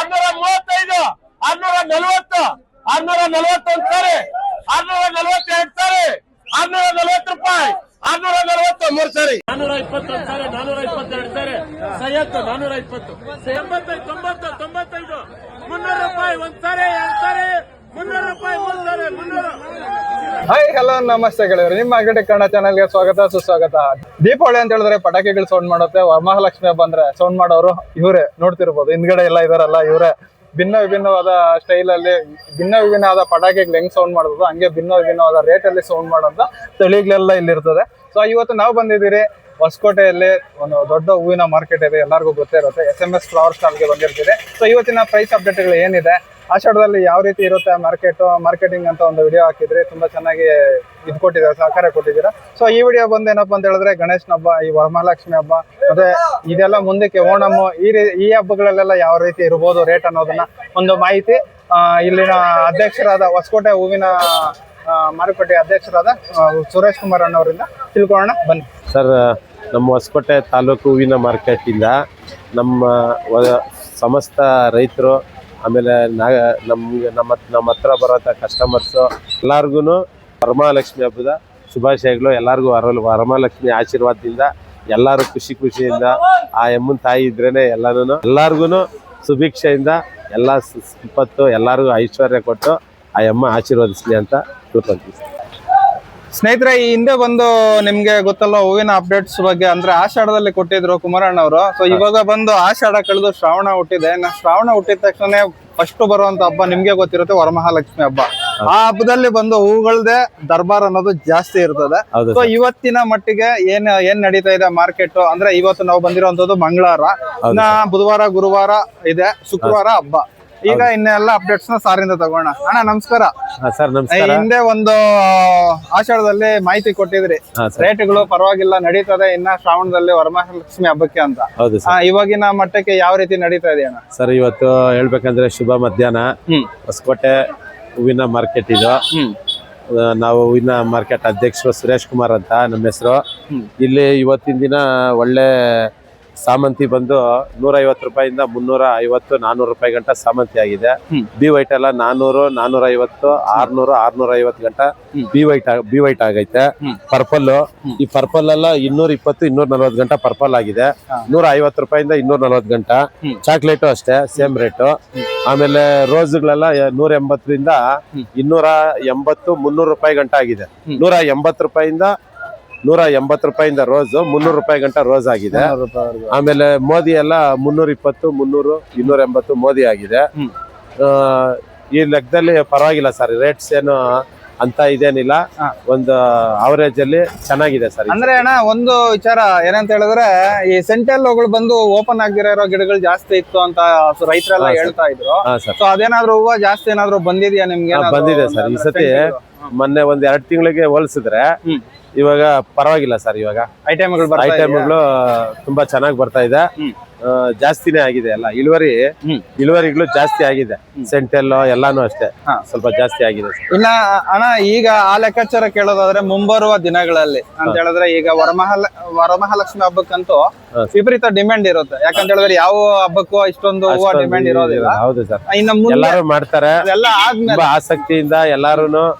635, 640, 641 ಸಾರಿ, 642 ಸಾರಿ, 640 ರೂಪಾಯಿ, 643 ಸಾರಿ, 421 ಸಾರಿ, 422 ಸಾರಿ, ಸೈಯತ್ತು 420, 85, 90, 95, 300 ರೂಪಾಯಿ ಒಂದ್ ಸಾರಿ, ಎರಡ್ ಸಾರಿ, 300 ರೂಪಾಯಿ ಮೂರ್ ಸಾರಿ, 300. ಹಾಯ್ ಹಲೋ ನಮಸ್ತೆ ಗೆಳೆಯರು, ನಿಮ್ಮ ಅಗ್ರಿಟೆಕ್ ಕನ್ನಡ ಚಾನಲ್ಗೆ ಸ್ವಾಗತ ಸುಸ್ವಾಗತ. ದೀಪಾವಳಿ ಅಂತ ಹೇಳಿದ್ರೆ ಪಟಾಕಿಗಳು ಸೌಂಡ್ ಮಾಡುತ್ತೆ, ವರಮಹಾಲಕ್ಷ್ಮಿ ಹಬ್ಬ ಅಂದ್ರೆ ಸೌಂಡ್ ಮಾಡೋರು ಇವರೇ. ನೋಡ್ತಿರ್ಬೋದು ಹಿಂದ್ಗಡೆ ಎಲ್ಲ ಇದಾರಲ್ಲ ಇವರೇ. ಭಿನ್ನ ವಿಭಿನ್ನವಾದ ಸ್ಟೈಲ್ ಅಲ್ಲಿ ಭಿನ್ನ ವಿಭಿನ್ನವಾದ ಪಟಾಕಿಗಳು ಹೆಂಗ್ ಸೌಂಡ್ ಮಾಡೋದು ಹಂಗೆ ಭಿನ್ನ ವಿಭಿನ್ನವಾದ ರೇಟ್ ಅಲ್ಲಿ ಸೌಂಡ್ ಮಾಡೋಂತ ತಳಿಗಳೆಲ್ಲ ಇಲ್ಲಿರ್ತದೆ. ಸೊ ಇವತ್ತು ನಾವು ಬಂದಿದ್ದೀರಿ ಹೊಸಕೋಟೆಯಲ್ಲಿ ಒಂದು ದೊಡ್ಡ ಹೂವಿನ ಮಾರ್ಕೆಟ್ ಇದೆ, ಎಲ್ಲರಿಗೂ ಗೊತ್ತೇ ಇರುತ್ತೆ. SMS ಫ್ಲವರ್ ಸ್ಟಾಲ್ಗೆ ಬಂದಿರ್ತೀರಿ. ಸೊ ಇವತ್ತಿನ ಪ್ರೈಸ್ ಅಪ್ಡೇಟ್ಗಳು ಏನಿದೆ, ಆಷಾಢದಲ್ಲಿ ಯಾವ ರೀತಿ ಇರುತ್ತೆ ಮಾರ್ಕೆಟಿಂಗ್ ಅಂತ ಒಂದು ವಿಡಿಯೋ ಹಾಕಿದ್ರೆ ತುಂಬಾ ಚೆನ್ನಾಗಿ ಇದು ಕೊಟ್ಟಿದ್ದಾರೆ, ಸಹಕಾರ ಕೊಟ್ಟಿದ್ದೀರಾ. ಸೊ ಈ ವಿಡಿಯೋ ಬಂದು ಏನಪ್ಪಾ ಅಂತ ಹೇಳಿದ್ರೆ ಗಣೇಶನ ಹಬ್ಬ, ಈ ವರಮಹಾಲಕ್ಷ್ಮಿ ಹಬ್ಬ, ಮತ್ತೆ ಇದೆಲ್ಲ ಮುಂದಕ್ಕೆ ಓಣಮ್, ಈ ಹಬ್ಬಗಳಲ್ಲೆಲ್ಲ ಯಾವ ರೀತಿ ಇರ್ಬೋದು ರೇಟ್ ಅನ್ನೋದನ್ನ ಒಂದು ಮಾಹಿತಿ ಇಲ್ಲಿನ ಅಧ್ಯಕ್ಷರಾದ ಹೊಸಕೋಟೆ ಹೂವಿನ ಮಾರುಕಟ್ಟೆ ಅಧ್ಯಕ್ಷರಾದ ಸುರೇಶ್ ಕುಮಾರ್ ಅಣ್ಣವರಿಂದ ತಿಳ್ಕೊಳ್ಳೋಣ ಬನ್ನಿ. ಸರ್, ನಮ್ಮ ಹೊಸಕೋಟೆ ತಾಲೂಕು ಹೂವಿನ ಮಾರ್ಕೆಟ್ ಇಂದ ನಮ್ಮ ಸಮಸ್ತ ರೈತರು, ಆಮೇಲೆ ನಮ್ಮ ಹತ್ರ ಬರೋಂಥ ಕಸ್ಟಮರ್ಸು ಎಲ್ಲರಿಗೂ ವರಮಹಾಲಕ್ಷ್ಮಿ ಹಬ್ಬದ ಶುಭಾಶಯಗಳು. ಎಲ್ಲರಿಗೂ ವರಮಹಾಲಕ್ಷ್ಮಿ ಆಶೀರ್ವಾದದಿಂದ ಎಲ್ಲರೂ ಖುಷಿಯಿಂದ ಆ ಅಮ್ಮನ ತಾಯಿ ಇದ್ರೇನೆ ಎಲ್ಲರಿಗೂ ಸುಭಿಕ್ಷೆಯಿಂದ ಎಲ್ಲ ಸಂಪತ್ತು ಎಲ್ಲರಿಗೂ ಐಶ್ವರ್ಯ ಕೊಟ್ಟು ಆ ಅಮ್ಮ ಆಶೀರ್ವದಿಸ್ಲಿ ಅಂತ ತಿಳ್ಕೊಂತೀವಿ. ಸ್ನೇಹಿತರೆ, ಈ ಹಿಂದೆ ಬಂದು ನಿಮ್ಗೆ ಗೊತ್ತಲ್ಲ ಹೂವಿನ ಅಪ್ಡೇಟ್ಸ್ ಬಗ್ಗೆ, ಅಂದ್ರೆ ಆಷಾಢದಲ್ಲಿ ಕೊಟ್ಟಿದ್ರು ಕುಮಾರಣ್ಣ ಅವರು. ಸೊ ಇವಾಗ ಬಂದು ಆಷಾಢ ಕಳೆದು ಶ್ರಾವಣ ಹುಟ್ಟಿದೆ. ಶ್ರಾವಣ ಹುಟ್ಟಿದ ತಕ್ಷಣ ಫಸ್ಟ್ ಬರುವಂತ ಹಬ್ಬ ನಿಮ್ಗೆ ಗೊತ್ತಿರುತ್ತೆ ವರಮಹಾಲಕ್ಷ್ಮಿ ಹಬ್ಬ. ಆ ಹಬ್ಬದಲ್ಲಿ ಬಂದು ಹೂಗಳದೇ ದರ್ಬಾರ್ ಅನ್ನೋದು ಜಾಸ್ತಿ ಇರ್ತದೆ. ಸೊ ಇವತ್ತಿನ ಮಟ್ಟಿಗೆ ಏನ್ ನಡೀತಾ ಇದೆ ಮಾರ್ಕೆಟ್ ಅಂದ್ರೆ, ಇವತ್ತು ನಾವು ಬಂದಿರುವಂತದ್ದು ಮಂಗಳವಾರ, ಇನ್ನ ಬುಧವಾರ ಗುರುವಾರ ಇದೆ, ಶುಕ್ರವಾರ ಹಬ್ಬ. ಈಗ ಇನ್ನೆಲ್ಲ ಅಪ್ಡೇಟ್ಸ್ ನ ಸಾರಿಂದ ತಗೋಣ. ಅಣ್ಣ ನಮಸ್ಕಾರ. ಸರ್ ನಮಸ್ಕಾರ. ಹಿಂದೆ ಒಂದು ಆಷಾಢದಲ್ಲಿ ಮಾಹಿತಿ ಕೊಟ್ಟಿದ್ರಿ, ರೇಟ್ಗಳು ಪರವಾಗಿಲ್ಲ ನಡೀತದೆ ಇನ್ನ ಶ್ರಾವಣದಲ್ಲಿ ವರಮಹಾಲಕ್ಷ್ಮಿ ಹಬ್ಬಕ್ಕೆ ಅಂತ. ಇವಾಗಿನ ಮಟ್ಟಕ್ಕೆ ಯಾವ ರೀತಿ ನಡೀತಾ ಇದೆ ಅಣ್ಣ? ಸರ್, ಇವತ್ತು ಹೇಳ್ಬೇಕಂದ್ರೆ ಶುಭ ಮಧ್ಯಾಹ್ನ. ಹೊಸಕೋಟೆ ಹೂವಿನ ಮಾರ್ಕೆಟ್ ಇದು. ನಾವು ಹೂವಿನ ಮಾರ್ಕೆಟ್ ಅಧ್ಯಕ್ಷರು ಸುರೇಶ್ ಕುಮಾರ್ ಅಂತ ನಮ್ಮ ಹೆಸರು. ಇಲ್ಲಿ ಇವತ್ತಿನ ದಿನ ಒಳ್ಳೆ ಸಾಮಂತಿ ಬಂದು 150 ರೂಪಾಯಿಂದ 350, 400 ರೂಪಾಯಿ ಗಂಟ ಸಾಮಂತಿ ಆಗಿದೆ. ಬಿ ವೈಟ್ ಎಲ್ಲ 400, 450, 600, 650 ಗಂಟ ಬಿ ವೈಟ್ ಆಗೈತೆ. ಪರ್ಪಲ್, ಈ ಪರ್ಪಲ್ ಎಲ್ಲ 220, 240 ಗಂಟ ಪರ್ಪಲ್ ಆಗಿದೆ. 150 ರೂಪಾಯಿಂದ 240 ಗಂಟ. ಚಾಕ್ಲೇಟು ಅಷ್ಟೇ ಸೇಮ್ ರೇಟು. ಆಮೇಲೆ ರೋಸ್ಗಳೆಲ್ಲ 180ರಿಂದ 280, 300 ರೂಪಾಯಿ ಗಂಟ ಆಗಿದೆ. 180 ರೂಪಾಯಿಂದ 180 ರೂಪಾಯಿಯಿಂದ ರೋಸ್, 300 ರೂಪಾಯಿ ಗಂಟ ರೋಸ್ ಆಗಿದೆ. ಆಮೇಲೆ ಮೋದಿ ಎಲ್ಲ 320, 300, 280 ಮೋದಿ ಆಗಿದೆ. ಈ ಲೆಕ್ಕದಲ್ಲಿ ಪರವಾಗಿಲ್ಲ ಸರ್, ರೇಟ್ಸ್ ಏನು ಅಂತ ಇದೇನಿಲ್ಲ, ಒಂದು ಅವರೇಜ್ ಅಲ್ಲಿ ಚೆನ್ನಾಗಿದೆ ಸರ್. ಅಂದ್ರೆ ಅಣ್ಣ ಒಂದು ವಿಚಾರ ಏನಂತ ಹೇಳಿದ್ರೆ, ಈ ಸೆಂಟೆಲ್ಗಳು ಬಂದು ಓಪನ್ ಆಗಿರೋ ಗಿಡಗಳು ಜಾಸ್ತಿ ಇತ್ತು ಅಂತ ರೈತರೆಲ್ಲ ಹೇಳ್ತಾ ಇದ್ರು. ಸೊ ಅದೇನಾದ್ರು ಹೂವು ಜಾಸ್ತಿ ಏನಾದ್ರು ಬಂದಿದ್ಯಾ ನಿಮ್ಗೆ? ಬಂದಿದೆ ಸರ್. ಈ ಸತಿ ಮೊನ್ನೆ ಒಂದ್ 2 ತಿಂಗಳಿಗೆ ಹೋಲಿಸಿದ್ರೆ ಇವಾಗ ಪರವಾಗಿಲ್ಲ ಸರ್. ಇವಾಗ ಐಟಮ್ಗಳು ತುಂಬಾ ಚೆನ್ನಾಗಿ ಬರ್ತಾ ಇದೆ, ಜಾಸ್ತಿನೇ ಆಗಿದೆ. ಎಲ್ಲ ಇಳುವರಿಗಳು ಜಾಸ್ತಿ ಆಗಿದೆ. ಸೆಂಟೆಲ್ ಎಲ್ಲಾನು ಅಷ್ಟೇ ಸ್ವಲ್ಪ ಜಾಸ್ತಿ ಆಗಿದೆ. ಇನ್ನ ಅಣ್ಣ ಈಗ ಆ ಲೆಕ್ಕಾಚಾರ ಕೇಳೋದಾದ್ರೆ ಮುಂಬರುವ ದಿನಗಳಲ್ಲಿ ಅಂತ ಹೇಳಿದ್ರೆ, ಈಗ ವರಮಹಾಲಕ್ಷ್ಮಿ ಹಬ್ಬಕ್ಕಂತೂ ವಿಪರೀತ ಡಿಮ್ಯಾಂಡ್ ಇರುತ್ತೆ. ಯಾಕಂತ ಹೇಳಿದ್ರೆ ಯಾವ ಹಬ್ಬಕ್ಕೂ ಇಷ್ಟೊಂದು ಹೂವು ಡಿಮ್ಯಾಂಡ್ ಇರೋದಿಲ್ಲ. ಹೌದು ಸರ್, ಇನ್ನು ಎಲ್ಲಾರು ಮಾಡ್ತಾರೆ. ಎಲ್ಲ ಆದ್ಮೇಲೆ ಆಸಕ್ತಿಯಿಂದ ಎಲ್ಲಾರು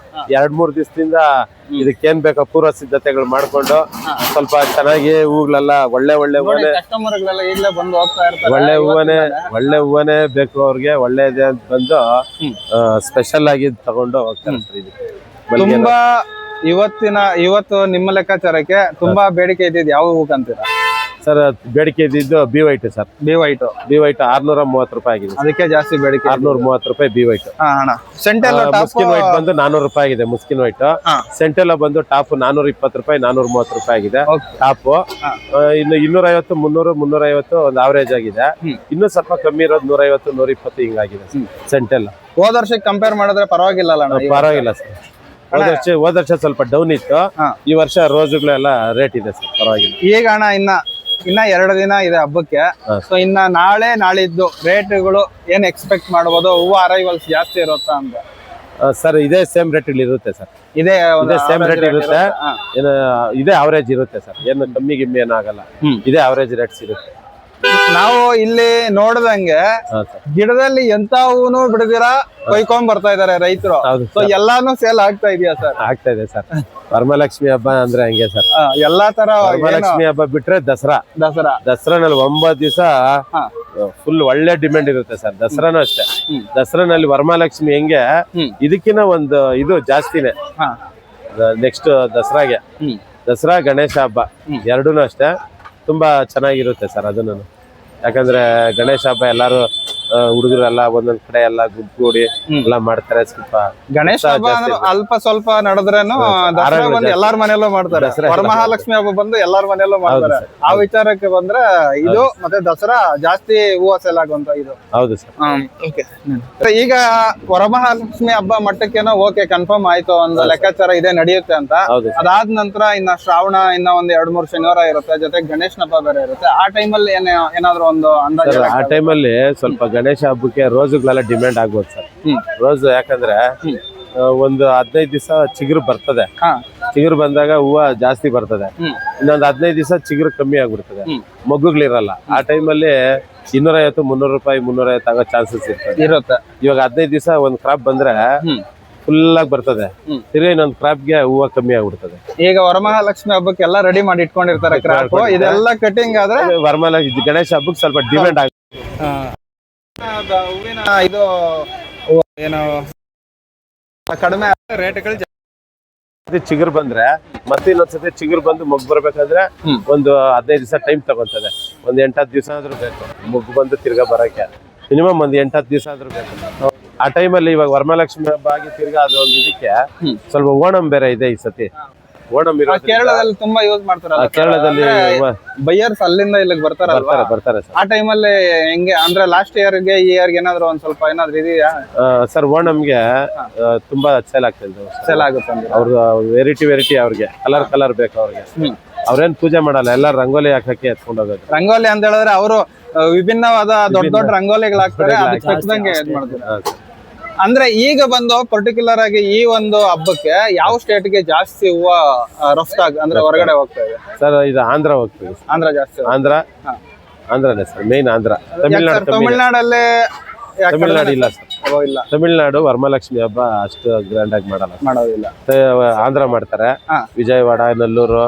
2-3 ದಿವಸದಿಂದ ಇದಕ್ಕೇನ್ ಬೇಕೋ ಪೂರ್ವ ಸಿದ್ಧತೆಗಳು ಮಾಡ್ಕೊಂಡು ಸ್ವಲ್ಪ ಚೆನ್ನಾಗಿ ಹೂಗಳೆಲ್ಲ ಒಳ್ಳೆ ಕಸ್ಟಮರ್ಗಳೆಲ್ಲ ಈಗಲೇ ಬಂದು ಹೋಗ್ತಾ ಇರ್ತಾರೆ. ಒಳ್ಳೆ ಹೂವನೇ ಬೇಕು ಅವ್ರಿಗೆ, ಒಳ್ಳೇದೇ ಅಂತ ಬಂದು ಸ್ಪೆಷಲ್ ಆಗಿ ತಗೊಂಡು ಹೋಗ್ತಾರೆ ಸರ್. ತುಂಬಾ ಇವತ್ತು ನಿಮ್ಮ ಲೆಕ್ಕಾಚಾರಕ್ಕೆ ತುಂಬಾ ಬೇಡಿಕೆ ಇದ್ದಿದ್ದು ಯಾವ ಹೂವು ಅಂತೀರಾ ಸರ್? ಬೇಡಿಕೆ ಇದ್ದಿದ್ದು B white sir. B white 630 ರೂಪಾಯಿ ಆಗಿದೆ. ಅದಕ್ಕೆ ಜಾಸ್ತಿ ಬೇಡಿಕೆ. 630 ರೂಪಾಯಿ ಬಿ ವೈಟ್. ಮುಸ್ಕಿನ್ ವೈಟ್ ಬಂದು 400 ರೂಪಾಯಿ ಆಗಿದೆ. ಮುಸ್ಕಿನ್ ವೈಟ್ ಸೆಂಟೆಲ್ಲ ಬಂದು ಟಾಪ್ 420 ರೂಪಾಯಿ, 430 ರೂಪಾಯಿ ಆಗಿದೆ ಟಾಪ್. ಇನ್ನು 250, 300, 350 ಒಂದು ಆವರೇಜ್ ಆಗಿದೆ. ಇನ್ನು ಸ್ವಲ್ಪ ಕಮ್ಮಿ ಇರೋದು 150, 120 ಹಿಂಗಾಗಿದೆ ಸೆಂಟೆಲ್ಲ. ಹೋದ ವರ್ಷಕ್ಕೆ ಕಂಪೇರ್ ಮಾಡಿದ್ರೆ ಪರವಾಗಿಲ್ಲ? ಪರವಾಗಿಲ್ಲ ಸರ್. ಹೋದ ವರ್ಷ ಸ್ವಲ್ಪ ಡೌನ್ ಇತ್ತು. ಈ ವರ್ಷ ರೋಸ್ಗಳೆಲ್ಲ ರೇಟ್ ಇದೆ ಸರ್, ಪರವಾಗಿಲ್ಲ. ಈಗ ಅಣ್ಣ ಇನ್ನ 2 ದಿನ ಇದೆ ಹಬ್ಬಕ್ಕೆ. ಸೊ ಇನ್ನ ನಾಳಿದ್ದು ರೇಟ್ಗಳು ಏನ್ ಎಕ್ಸ್ಪೆಕ್ಟ್ ಮಾಡಬಹುದು? ಹೂವು ಅರೈವಲ್ಸ್ ಜಾಸ್ತಿ ಇರುತ್ತಾ ಅಂತ ಸರ್? ಇದೇ ಸೇಮ್ ರೇಟ್ ಇಲ್ಲಿ ಇರುತ್ತೆ ಸರ್. ಇದೇ ಸೇಮ್ ರೇಟ್ ಇರುತ್ತೆ. ಇದೇ ಅವರೇಜ್ ಇರುತ್ತೆ ಸರ್. ಏನು ಕಮ್ಮಿ ಗಿಮ್ಮಿ ಏನಾಗಲ್ಲ. ಇದೇ ಅವರೇಜ್ ರೇಟ್ಸ್ ಇರುತ್ತೆ. ನಾವು ಇಲ್ಲಿ ನೋಡ್ದಂಗೆ ಹಾ ಸರ್ ಗಿಡದಲ್ಲಿ ಎಂತ ಹೂನು ಬಿಡದಿರಾ ಕೊಯ್ಕೊಂಡ್ ಬರ್ತಾ ಇದಾರೆ ರೈತರು. ಹೌದು ಸೊ ಎಲ್ಲಾನು ಸೇಲ್ ಆಗ್ತಾ ಇದೆಯಾ ಸರ್? ಆಗ್ತಾ ಇದೆ ಸರ್. ವರಮಹಾಲಕ್ಷ್ಮಿ ಹಬ್ಬ ಅಂದ್ರೆ ಹಂಗೆ ಸರ್. ಎಲ್ಲಾ ತರ ವರಮಹಾಲಕ್ಷ್ಮಿ ಹಬ್ಬ ಬಿಟ್ರೆ ದಸರಾ. ದಸರಾನಲ್ಲಿ 9 ದಿವಸ ಫುಲ್ ಒಳ್ಳೆ ಡಿಮ್ಯಾಂಡ್ ಇರುತ್ತೆ ಸರ್. ದಸರಾನು ಅಷ್ಟೇ. ದಸರಾನಲ್ಲಿ ವರಮಹಾಲಕ್ಷ್ಮಿ ಹೆಂಗೆ ಇದಕ್ಕಿನ ಒಂದು ಇದು ಜಾಸ್ತಿನೇ. ನೆಕ್ಸ್ಟ್ ದಸರಾಗೆ ದಸರಾ ಗಣೇಶ ಹಬ್ಬ ಎರಡೂನು ಅಷ್ಟೇ ತುಂಬಾ ಚೆನ್ನಾಗಿರುತ್ತೆ ಸರ್. ಅದನ್ನು ಯಾಕಂದ್ರೆ ಗಣೇಶ ಹಬ್ಬ ಎಲ್ಲಾರು ಹುಡುಗರೆಲ್ಲ ಒಂದೊಂದ್ ಕಡೆ ಎಲ್ಲ ಗುಂಪುಗೂಡಿ ಎಲ್ಲ ಮಾಡ್ತಾರೆ. ಸ್ವಲ್ಪ ಗಣೇಶ ಹಬ್ಬ ಅಂದ್ರೆ ಅಲ್ಪ ಸ್ವಲ್ಪ ನಡೆದ್ರೇನು ದಸರಾ ಬಂದು ಎಲ್ಲಾರ ಮನೆಯಲ್ಲೂ ಮಾಡ್ತಾರೆ. ವರಮಹಾಲಕ್ಷ್ಮಿ ಹಬ್ಬ ಬಂದು ಎಲ್ಲಾರ ಮನೆಯಲ್ಲೂ ಮಾಡ್ತಾರೆ. ಆ ವಿಚಾರಕ್ಕೆ ಬಂದ್ರೆ ಇದು ಮತ್ತೆ ದಸರಾ ಜಾಸ್ತಿ ಹೂವ ಸೇಲ್ ಆಗುವಂತ ಇದು. ಹೌದು ಸರ್. ಈಗ ವರಮಹಾಲಕ್ಷ್ಮಿ ಹಬ್ಬ ಮಟ್ಟಕ್ಕೇನೋ ಓಕೆ ಕನ್ಫರ್ಮ್ ಆಯ್ತು, ಒಂದು ಲೆಕ್ಕಾಚಾರ ಇದೆ ನಡೆಯುತ್ತೆ ಅಂತ. ಅದಾದ ನಂತರ ಇನ್ನ ಶ್ರಾವಣ ಇನ್ನ ಒಂದ್ 2-3 ಶನಿವಾರ ಇರುತ್ತೆ, ಜೊತೆಗೆ ಗಣೇಶನ ಹಬ್ಬ ಬೇರೆ ಇರುತ್ತೆ. ಆ ಟೈಮಲ್ಲಿ ಏನಾದ್ರು ಒಂದು ಅಂದಾಜು? ಆ ಟೈಮಲ್ಲಿ ಸ್ವಲ್ಪ ಗಣೇಶ ಹಬ್ಬಕ್ಕೆ ರೋಸುಗಳೆಲ್ಲ ಡಿಮ್ಯಾಂಡ್ ಆಗ್ಬೋದು ಸರ್. ರೋಸ್ ಯಾಕಂದ್ರೆ ಒಂದು 15 ದಿವಸ ಚಿಗುರು ಬರ್ತದೆ. ಚಿಗುರು ಬಂದಾಗ ಹೂವ ಜಾಸ್ತಿ ಬರ್ತದೆ. ಇನ್ನೊಂದು 15 ದಿವಸ ಚಿಗುರು ಕಮ್ಮಿ ಆಗ್ಬಿಡ್ತದೆ, ಮೊಗ್ಗುಗಳಿರಲ್ಲ. ಆ ಟೈಮಲ್ಲಿ 250-300 ರೂಪಾಯಿ 350 ಆಗೋ ಚಾನ್ಸಸ್ ಇರುತ್ತೆ. ಇವಾಗ 15 ದಿವಸ ಒಂದ್ ಕ್ರಾಪ್ ಬಂದ್ರೆ ಫುಲ್ ಆಗಿ ಬರ್ತದೆ. ತಿರ್ಗಿ ಇನ್ನೊಂದು ಕ್ರಾಪ್ಗೆ ಹೂವ ಕಮ್ಮಿ ಆಗ್ಬಿಡ್ತದೆ. ಈಗ ವರಮಹಾಲಕ್ಷ್ಮಿ ಹಬ್ಬಕ್ಕೆ ಎಲ್ಲ ರೆಡಿ ಮಾಡಿ ಇಟ್ಕೊಂಡಿರ್ತಾರೆ ಕ್ರಾಪ್. ಇದೆಲ್ಲ ಕಟಿಂಗ್ ಆದ್ರೆ ವರಮಹಾಲಕ್ಷ್ಮಿ ಗಣೇಶ ಹಬ್ಬಕ್ಕೆ ಸ್ವಲ್ಪ ಡಿಮ್ಯಾಂಡ್ ಆಗುತ್ತೆ. ಹೂವಿನ ಇದು ಏನು ಕಡಿಮೆ ರೇಟ್ಗಳು ಚಿಗುರು ಬಂದ್ರೆ ಮತ್ತೆ ಇನ್ನೊಂದ್ಸತಿ ಚಿಗುರು ಬಂದು ಮೊಗ್ಗು ಬರ್ಬೇಕಾದ್ರೆ ಒಂದು 15 ದಿವಸ ಟೈಮ್ ತಗೊಂತದೆ. ಒಂದ್ 8-10 ದಿವಸ ಆದ್ರೂ ಬೇಕು ಮೊಗ್ಗು ಬಂದು ತಿರ್ಗಾ ಬರಕ್ಕೆ. ಮಿನಿಮಮ್ ಒಂದ್ 8-10 ದಿವಸ ಆದ್ರೂ ಬೇಕು. ಆ ಟೈಮಲ್ಲಿ ಇವಾಗ ವರಮಹಾಲಕ್ಷ್ಮಿ ಹಬ್ಬ ಆಗಿ ತಿರ್ಗಾ ಅದು ಒಂದು ಇದಕ್ಕೆ ಸ್ವಲ್ಪ ಓಣಂ ಬೇರೆ ಇದೆ ಈ ಸತಿ. ಓಣಂ ಕೇರಳದಲ್ಲಿ ತುಂಬಾ ಯೂಸ್ ಮಾಡ್ತಾರೆ. ಕೇರಳದಲ್ಲಿ ಬೈಯರ್ಸ್ ಅಲ್ಲಿಂದ ಇಲ್ಲಿಗೆ ಬರ್ತಾರೆ ಸರ್. ಆ ಟೈಮಲ್ಲಿ ಹೆಂಗೆ ಅಂದ್ರೆ ಲಾಸ್ಟ್ ಇಯರ್ಗೆ ಈ ಇಯರ್ಗೆ ಏನಾದ್ರು ಒಂದ್ ಸ್ವಲ್ಪ ಏನಾದ್ರು ಇದೆಯಾ ಸರ್? ಓಣಂಗೆ ತುಂಬಾ ಸೇಲ್ ಆಗ್ತದೆ. ಸೇಲ್ ಆಗುತ್ತೆ ಅವ್ರ ವೆರೈಟಿ ಅವ್ರಿಗೆ ಕಲರ್ ಬೇಕು ಅವ್ರಿಗೆ. ಅವ್ರೇನ್ ಪೂಜೆ ಮಾಡಲ್ಲ, ಎಲ್ಲ ರಂಗೋಲಿ ಹಾಕಕ್ಕೆ ಎತ್ಕೊಂಡು ಹೋಗೋದು. ರಂಗೋಲಿ ಅಂತ ಹೇಳಿದ್ರೆ ಅವರು ವಿಭಿನ್ನವಾದ ದೊಡ್ಡ ರಂಗೋಲಿಗಳು ಹಾಕ್ತಾರೆ, ಅದಕ್ಕೆ ತಕ್ಕಂಗೆ ಇದ್ ಮಾಡ್ತಾರೆ. ಅಂದ್ರೆ ಈಗ ಬಂದು ಪರ್ಟಿಕ್ಯುಲರ್ ಆಗಿ ಈ ಒಂದು ಹಬ್ಬಕ್ಕೆ ಯಾವ ಸ್ಟೇಟ್ ಗೆ ಜಾಸ್ತಿ ಹೂವ ರಫ್ತಾಗ್ ಅಂದ್ರೆ ಹೊರಗಡೆ ಹೋಗ್ತಾ ಇದೆ ಸರ್? ಇದು ಆಂಧ್ರ ಹೋಗ್ತೀವಿ. ಆಂಧ್ರ ಜಾಸ್ತಿ. ಆಂಧ್ರನೇ ಸರ್ ಮೇನ್. ಆಂಧ್ರ. ತಮಿಳ್ನಾಡಲ್ಲಿ ತಮಿಳ್ನಾಡು ಇಲ್ಲ ಸರ್. ಇಲ್ಲ, ತಮಿಳ್ನಾಡು ವರಮಹಾಲಕ್ಷ್ಮಿ ಹಬ್ಬ ಅಷ್ಟು ಗ್ರ್ಯಾಂಡ್ ಆಗಿ ಮಾಡೋದಿಲ್ಲ. ಆಂಧ್ರ ಮಾಡ್ತಾರೆ. ವಿಜಯವಾಡ, ನೆಲ್ಲೂರು,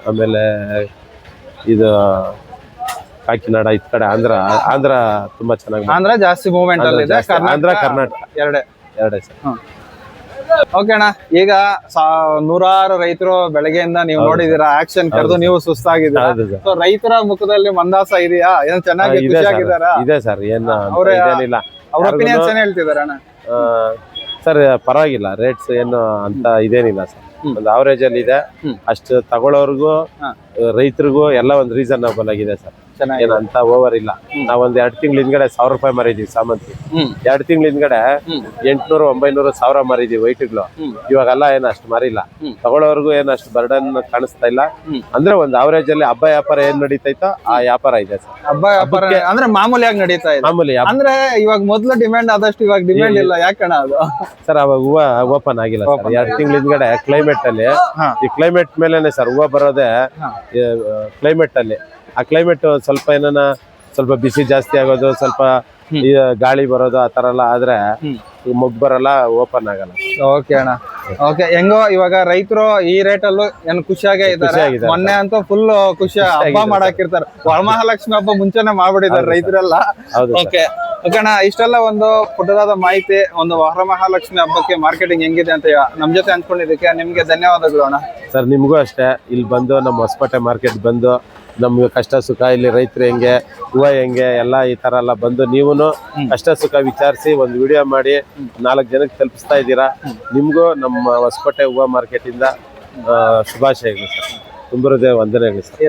ಆಮೇಲೆ ಇದು ಕಾಕಿನಾಡ, ಈ ಕಡೆ ಆಂಧ್ರ ತುಂಬಾ ಚೆನ್ನಾಗಿ. ಆಂಧ್ರ ಜಾಸ್ತಿ ಮೂವ್ಮೆಂಟ್ ಅಲ್ಲಿ ಇದೆ. ಆಂಧ್ರ ಕರ್ನಾಟಕ ಎರಡೇ ಸರ್. ಓಕೆ ಅಣ್ಣ, ಈಗ ನೂರಾರು ರೈತರು ಬೆಳಗ್ಗೆಯಿಂದ ನೀವು ನೋಡಿದೀರಾ, ಆಕ್ಷನ್ ಕರೆದು ನೀವು ಸುಸ್ತಾಗಿದ್ದೀರಾ. ಸೊ ರೈತರ ಮುಖದಲ್ಲಿ ಮಂದಾಸ ಇದೆಯಾ? ಏನ್ ಚೆನ್ನಾಗಿ ಖುಷಿಯಾಗಿದ್ದಾರಾ? ಇದೆ ಸರ್. ಏನಿಲ್ಲ. ಅವ್ರ ಒಪಿನಿಯನ್ಸ್ ಏನ್ ಹೇಳ್ತಿದಾರೆ ಅಣ್ಣ? ಸರ್ ಪರವಾಗಿಲ್ಲ, ರೇಟ್ಸ್ ಏನು ಅಂತ ಇದೇನಿಲ್ಲ ಸರ್. ಒಂದು ಅವರೇಜ್ ಅಲ್ಲಿ ಇದೆ. ಅಷ್ಟು ತಗೊಳ್ಳೋರ್ಗು ರೈತರಿಗೂ ಎಲ್ಲ ಒಂದು ರೀಸನಬಲ್ ಆಗಿದೆ ಸರ್. ಏನಂತ ಓವರ್ ಇಲ್ಲ. ನಾವೊಂದ್ 2 ತಿಂಗಳ ಹಿಂದ್ಗಡೆ 1000 ರೂಪಾಯಿ ಮಾರಿದೀವಿ ಸಾಮಂತಿ. 2 ತಿಂಗಳ ಹಿಂದ್ಗಡೆ 800-900-1000 ಮಾರಿದೀವಿ ವೈಟ್ಗಳು. ಇವಾಗೆಲ್ಲ ಏನು ಅಷ್ಟು ಮಾರಿಲ್ಲ. ತಗೊಳ್ಳೋರ್ಗು ಏನು ಅಷ್ಟು ಬರ್ಡನ್ ಕಾಣಿಸ್ತಾ ಇಲ್ಲ. ಅಂದ್ರೆ ಒಂದು ಅವರೇಜ್ ಅಲ್ಲಿ ಹಬ್ಬ ವ್ಯಾಪಾರ ಏನ್ ನಡೀತೈತೋ ಆ ವ್ಯಾಪಾರ ಇದೆ ಸರ್. ಹಬ್ಬ ವ್ಯಾಪಾರ ಅಂದ್ರೆ ಮಾಮೂಲಿಯಾಗಿ ನಡೀತಾ ಇದೆ. ಮಾಮೂಲಿ ಅಂದ್ರೆ ಇವಾಗ ಮೊದ್ಲು ಡಿಮ್ಯಾಂಡ್ ಆದಷ್ಟು ಇವಾಗ ಡಿಮ್ಯಾಂಡ್ ಇಲ್ಲ. ಯಾಕಣ ಅದು ಸರ್? ಅವಾಗ ಹೂವ ಓಪನ್ ಆಗಿಲ್ಲ ಸರ್. 2 ತಿಂಗಳ ಹಿಂದ್ಗಡೆ ಕ್ಲೈಮೇಟ್ ಅಲ್ಲಿ, ಈ ಕ್ಲೈಮೇಟ್ ಮೇಲೆನೆ ಸರ್ ಹೂವ ಬರೋದೇ ಕ್ಲೈಮೇಟ್ ಅಲ್ಲಿ. ಆ ಕ್ಲೈಮೇಟ್ ಸ್ವಲ್ಪ ಬಿಸಿ ಜಾಸ್ತಿ ಆಗೋದು, ಸ್ವಲ್ಪ ಗಾಳಿ ಬರೋದು, ಆ ತರ ಎಲ್ಲ ಆದ್ರೆ ಮೊಗ್ಗು ಬರಲ್ಲ, ಓಪನ್ ಆಗಲ್ಲ. ಓಕೆ ಅಣ್ಣ, ಓಕೆ. ಹೆಂಗೋ ಇವಾಗ ರೈತರು ಈ ರೇಟ್ ಅಲ್ಲೂ ಏನ್ ಖುಷಿಯಾಗೇ ಇದ್ದಾರೆ. ಮೊನ್ನೆ ಅಂತೂ ಫುಲ್ ಖುಷಿ ಹಬ್ಬ ಮಾಡಾಕಿರ್ತಾರೆ. ವರಮಹಾಲಕ್ಷ್ಮಿ ಹಬ್ಬ ಮುಂಚೆನೆ ಮಾಡ್ಬಿಟ್ಟಿದ್ದಾರೆ ರೈತರೆಲ್ಲ. ಓಕೆ ಅಣ್ಣ, ಇಷ್ಟೆಲ್ಲ ಒಂದು ಪುಟ್ಟದಾದ ಮಾಹಿತಿ, ಒಂದು ವರಮಹಾಲಕ್ಷ್ಮಿ ಹಬ್ಬಕ್ಕೆ ಮಾರ್ಕೆಟಿಂಗ್ ಹೆಂಗಿದೆ ಅಂತ ನಮ್ ಜೊತೆ ಹಂಚ್ಕೊಂಡಿದ್ದಕ್ಕೆ ನಿಮ್ಗೆ ಧನ್ಯವಾದಗಳು ಅಣ್ಣ. ಸರ್ ನಿಮ್ಗೂ ಅಷ್ಟೇ. ಇಲ್ಲಿ ಬಂದು ನಮ್ಮ ಹೊಸಪೇಟೆ ಮಾರ್ಕೆಟ್ ಬಂದು ನಮ್ಗೆ ಕಷ್ಟ ಸುಖ, ಇಲ್ಲಿ ರೈತರು ಹೆಂಗೆ, ಹೂವ ಹೆಂಗೆ, ಎಲ್ಲ ಈ ತರ ಎಲ್ಲ ಬಂದು ನೀವುನು ಕಷ್ಟ ಸುಖ ವಿಚಾರಿಸಿ ಒಂದು ವಿಡಿಯೋ ಮಾಡಿ 4 ಜನಕ್ಕೆ ತಲುಪಿಸ್ತಾ ಇದ್ದೀರಾ. ನಿಮ್ಗೂ ನಮ್ಮ ಹೊಸಪೇಟೆ ಹೂವ ಮಾರ್ಕೆಟ್ ಇಂದ ಶುಭಾಶಯಗಳು ಸರ್. ತುಂಬ ಹೃದಯ ವಂದನೆಗಳು ಸರ್.